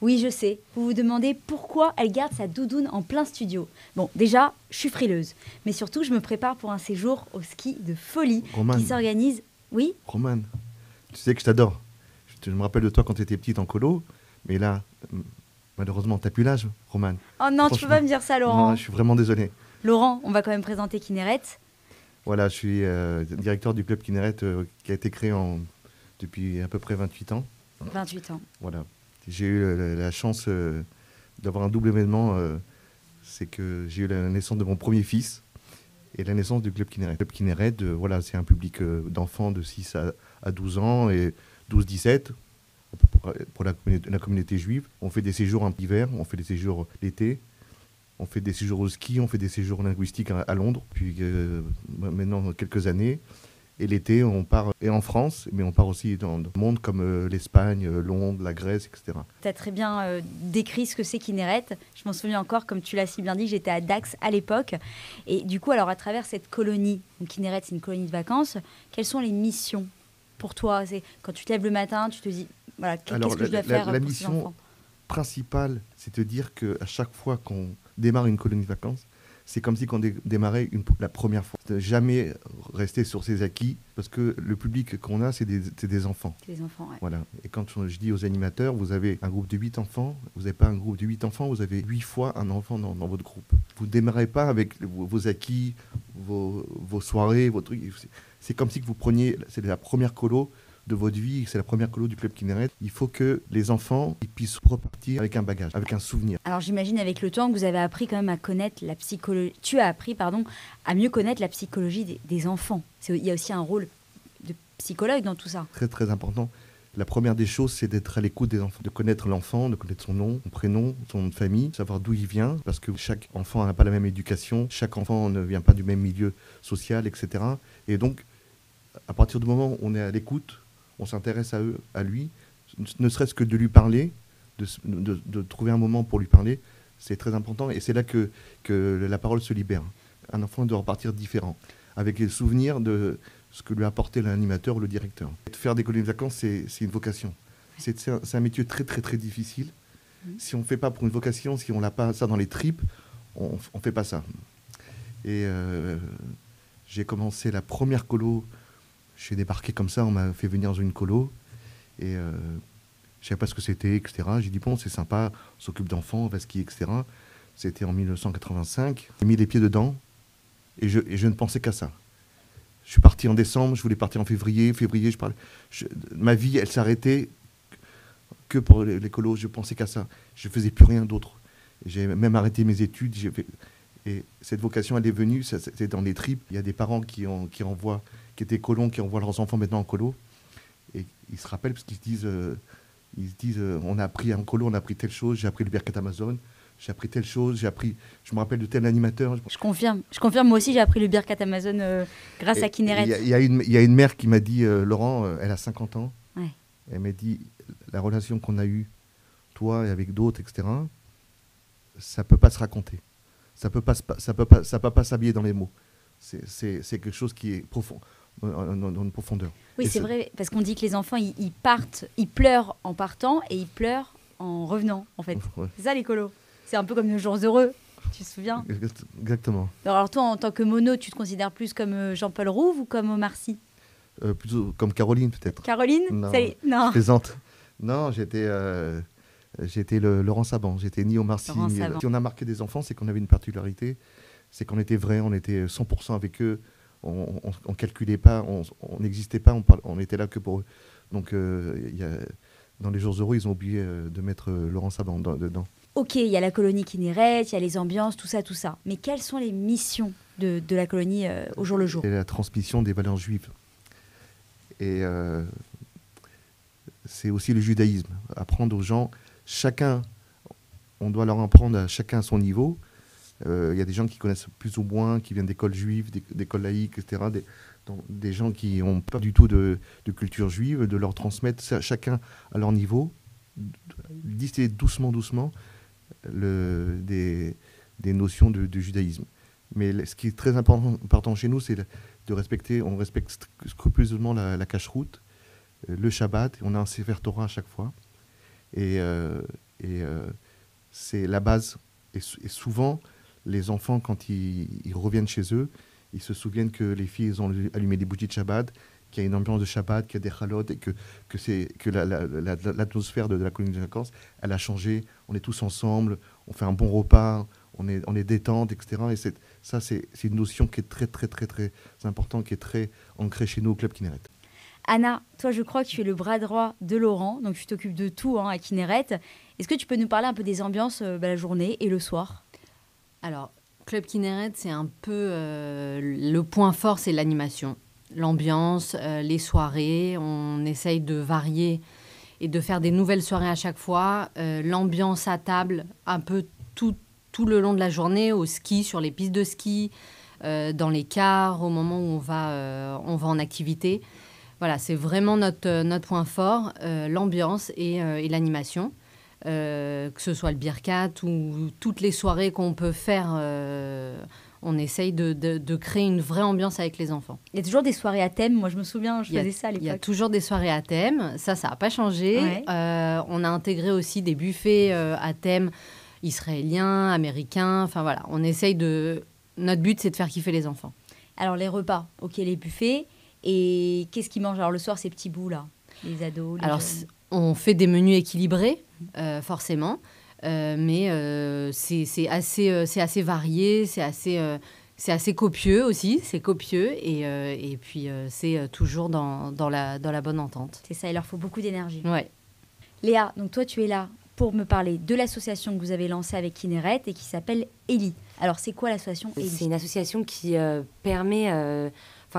Oui, je sais. Vous vous demandez pourquoi elle garde sa doudoune en plein studio. Bon, déjà, je suis frileuse. Mais surtout, je me prépare pour un séjour au ski de folie qui Romane, s'organise... Oui? Romane, tu sais que je t'adore. Je me rappelle de toi quand tu étais petite en colo, mais là, malheureusement, t'as plus l'âge, Romane. Oh non, tu peux pas Franchement, me dire ça, non, Laurent. je suis vraiment désolé. Laurent, on va quand même présenter Kinneret. Voilà, je suis directeur du club Kinneret qui a été créé depuis à peu près 28 ans. 28 ans. Voilà. J'ai eu la chance d'avoir un double événement. C'est que j'ai eu la naissance de mon premier fils et la naissance du club Kinneret. Le club Kinneret, voilà, c'est un public d'enfants de 6 à 12 ans et 12-17 pour la communauté juive. On fait des séjours en hiver, on fait des séjours l'été. On fait des séjours au ski, on fait des séjours linguistiques à Londres, puis maintenant quelques années. Et l'été, on part et en France, mais on part aussi dans le monde comme l'Espagne, Londres, la Grèce, etc. Tu as très bien décrit ce que c'est Kinneret. Je m'en souviens encore, comme tu l'as si bien dit, j'étais à Dax à l'époque. Et du coup, alors à travers cette colonie, donc Kinneret, c'est une colonie de vacances, quelles sont les missions pour toi? Quand tu te lèves le matin, tu te dis, voilà, qu'est-ce que je dois faire la pour ces mission enfants? principale, c'est de dire qu'à chaque fois qu'on démarre une colonie de vacances, c'est comme si on démarrait la première fois. De jamais rester sur ses acquis, parce que le public qu'on a, c'est des enfants. C'est les enfants, ouais. Voilà. Et quand je dis aux animateurs, vous avez un groupe de 8 enfants, vous n'avez pas un groupe de 8 enfants, vous avez 8 fois un enfant dans votre groupe. Vous ne démarrez pas avec vos acquis, vos soirées, vos trucs. C'est comme si que vous preniez, c'est la première colo de votre vie, c'est la première colo du club Kinneret. Il faut que les enfants ils puissent repartir avec un bagage, avec un souvenir. Alors j'imagine avec le temps que vous avez appris quand même à connaître la psychologie. Tu as appris, pardon, à mieux connaître la psychologie des enfants. Il y a aussi un rôle de psychologue dans tout ça. Très très important. La première des choses, c'est d'être à l'écoute des enfants, de connaître l'enfant, de connaître son nom, son prénom, son nom de famille, savoir d'où il vient, parce que chaque enfant n'a pas la même éducation, chaque enfant ne vient pas du même milieu social, etc. Et donc, à partir du moment où on est à l'écoute, on s'intéresse à lui, ne serait-ce que de lui parler, de trouver un moment pour lui parler, c'est très important. Et c'est là que la parole se libère. Un enfant doit repartir différent, avec les souvenirs de ce que lui a apporté l'animateur ou le directeur. Faire des colonies de vacances, c'est une vocation. C'est un métier très, très, très difficile. Si on ne fait pas pour une vocation, si on n'a pas ça dans les tripes, on ne fait pas ça. Et j'ai commencé la première colo. J'ai débarqué comme ça, on m'a fait venir dans une colo. Et je ne savais pas ce que c'était, etc. J'ai dit, bon, c'est sympa, on s'occupe d'enfants, on va skier, etc. C'était en 1985. J'ai mis les pieds dedans et je ne pensais qu'à ça. Je suis parti en décembre, je voulais partir en février. Ma vie, elle s'arrêtait que pour les colos, je pensais qu'à ça. Je ne faisais plus rien d'autre. J'ai même arrêté mes études. Et cette vocation, elle est venue, c'est dans les tripes. Il y a des parents qui étaient colons, qui envoient leurs enfants maintenant en colo. Et ils se rappellent parce qu'ils se disent, on a appris en colo, on a appris telle chose, j'ai appris le Birkat Amazon, j'ai appris telle chose, je me rappelle de tel animateur. Je confirme, moi aussi j'ai appris le Birkat Amazon grâce à Kinneret. Il y a une mère qui m'a dit, Laurent, elle a 50 ans, Ouais. elle m'a dit, la relation qu'on a eue, toi et avec d'autres, etc., ça ne peut pas se raconter. Ça peut pas s'habiller dans les mots. C'est quelque chose qui est profond, dans une profondeur. Oui, c'est vrai, parce qu'on dit que les enfants, ils partent, ils pleurent en partant et ils pleurent en revenant, en fait. Ouais. C'est ça, les colos. C'est un peu comme nos jours heureux, tu te souviens? Exactement. Alors toi, en tant que mono, tu te considères plus comme Jean-Paul Rouve ou comme Omar Sy? Plutôt comme Caroline, peut-être. Caroline? Non, Non. je plaisante. Non, j'étais le Laurent Saban. J'étais ni Omar Sy, ni... Si on a marqué des enfants, c'est qu'on avait une particularité, c'est qu'on était vrai, on était 100% avec eux. On calculait pas, on n'existait pas, on était là que pour eux. Donc, dans les jours heureux, ils ont oublié de mettre Laurent Saban dedans. Ok, il y a la colonie Kinneret, il y a les ambiances, tout ça, tout ça. Mais quelles sont les missions de la colonie au jour le jour? C'est la transmission des valeurs juives. Et c'est aussi le judaïsme. Apprendre aux gens, on doit leur apprendre à chacun à son niveau. Il y a des gens qui connaissent plus ou moins, qui viennent d'écoles juives, d'écoles laïques, etc. Des gens qui n'ont pas du tout de culture juive, de leur transmettre chacun à leur niveau, distiller doucement des notions de judaïsme. Mais ce qui est très important chez nous, c'est de respecter, on respecte scrupuleusement la cacheroute, le Shabbat, on a un Sefer Torah à chaque fois. Et Et c'est la base. Et souvent, les enfants, quand ils reviennent chez eux, ils se souviennent que les filles ils ont allumé des bougies de Shabbat, qu'il y a une ambiance de Shabbat, qu'il y a des chalotes et que l'atmosphère de la colonie de vacances, elle a changé. On est tous ensemble, on fait un bon repas, on est détente, etc. Et c'est une notion qui est très, très, très, très importante, qui est très ancrée chez nous au Club Kinneret. Anna, toi, je crois que tu es le bras droit de Laurent, donc tu t'occupes de tout à Kinneret. Est-ce que tu peux nous parler un peu des ambiances la journée et le soir? Alors, Club Kinneret, c'est un peu le point fort, c'est l'animation, l'ambiance, les soirées. On essaye de varier et de faire des nouvelles soirées à chaque fois. L'ambiance à table, un peu tout le long de la journée, au ski, sur les pistes de ski, dans les cars, au moment où on va en activité. Voilà, c'est vraiment notre point fort, l'ambiance et l'animation. Que ce soit le Birkat ou toutes les soirées qu'on peut faire, on essaye de créer une vraie ambiance avec les enfants. Il y a toujours des soirées à thème. Moi, je me souviens, je faisais ça à l'époque. Il y a toujours des soirées à thème. Ça n'a pas changé. Ouais. On a intégré aussi des buffets à thème israéliens, américains. Enfin, voilà, on essaye de... Notre but, c'est de faire kiffer les enfants. Alors, les repas, ok, les buffets. Et qu'est-ce qu'ils mangent? Alors, le soir, ces petits bouts, là, les ados, les jeunes. On fait des menus équilibrés, forcément, mais c'est assez varié, c'est assez copieux aussi, c'est copieux, et puis c'est toujours dans la bonne entente. C'est ça, il leur faut beaucoup d'énergie. Ouais. Léa, donc toi, tu es là pour me parler de l'association que vous avez lancée avec Kinneret et qui s'appelle Eli. Alors, c'est quoi l'association Eli? C'est une association qui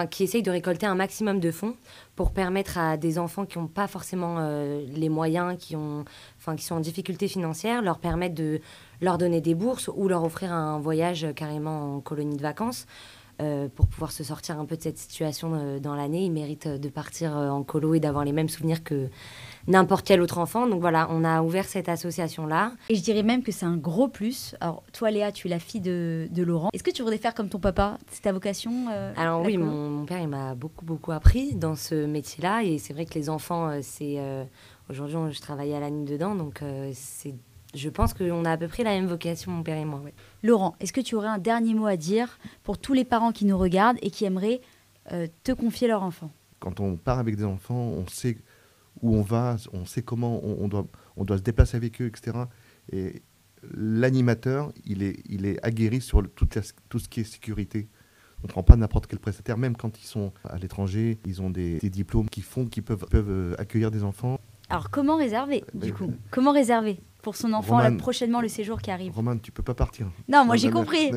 qui essaye de récolter un maximum de fonds pour permettre à des enfants qui n'ont pas forcément les moyens, qui sont en difficulté financière, leur permettre de leur donner des bourses ou leur offrir un voyage carrément en colonie de vacances pour pouvoir se sortir un peu de cette situation dans l'année. Ils méritent de partir en colo et d'avoir les mêmes souvenirs que n'importe quel autre enfant. Donc voilà, on a ouvert cette association-là. Et je dirais même que c'est un gros plus. Alors, toi, Léa, tu es la fille de Laurent. Est-ce que tu voudrais faire comme ton papa? C'est ta vocation Alors oui, mon père, il m'a beaucoup appris dans ce métier-là. Et c'est vrai que les enfants, aujourd'hui, je travaille à la nuit dedans. Donc je pense qu'on a à peu près la même vocation, mon père et moi. Ouais. Laurent, est-ce que tu aurais un dernier mot à dire pour tous les parents qui nous regardent et qui aimeraient te confier leur enfant? Quand on part avec des enfants, on sait où on va, on sait comment on doit se déplacer avec eux, etc. Et l'animateur, il est aguerri sur tout ce qui est sécurité. On ne prend pas n'importe quel prestataire, même quand ils sont à l'étranger, ils ont des diplômes qui font qu'ils peuvent accueillir des enfants. Alors, comment réserver, du coup? Comment réserver pour son enfant prochainement le séjour qui arrive? Roman, tu ne peux pas partir. Non, moi j'ai compris.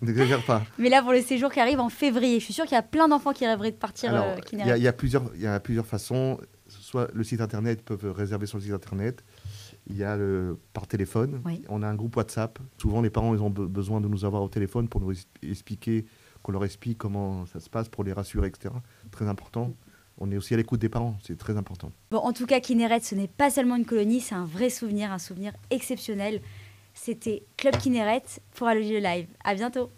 N'exagère pas. Mais là, pour le séjour qui arrive en février, je suis sûre qu'il y a plein d'enfants qui rêveraient de partir. Il y a plusieurs façons. Soit le site internet, ils peuvent réserver sur le site internet. Il y a par téléphone. Oui. On a un groupe WhatsApp. Souvent, les parents ils ont besoin de nous avoir au téléphone pour nous expliquer, qu'on leur explique comment ça se passe, pour les rassurer, etc. Très important. On est aussi à l'écoute des parents, c'est très important. Bon, en tout cas, Kinneret, ce n'est pas seulement une colonie, c'est un vrai souvenir, un souvenir exceptionnel. C'était Club Kinneret pour Allogie le Live. À bientôt.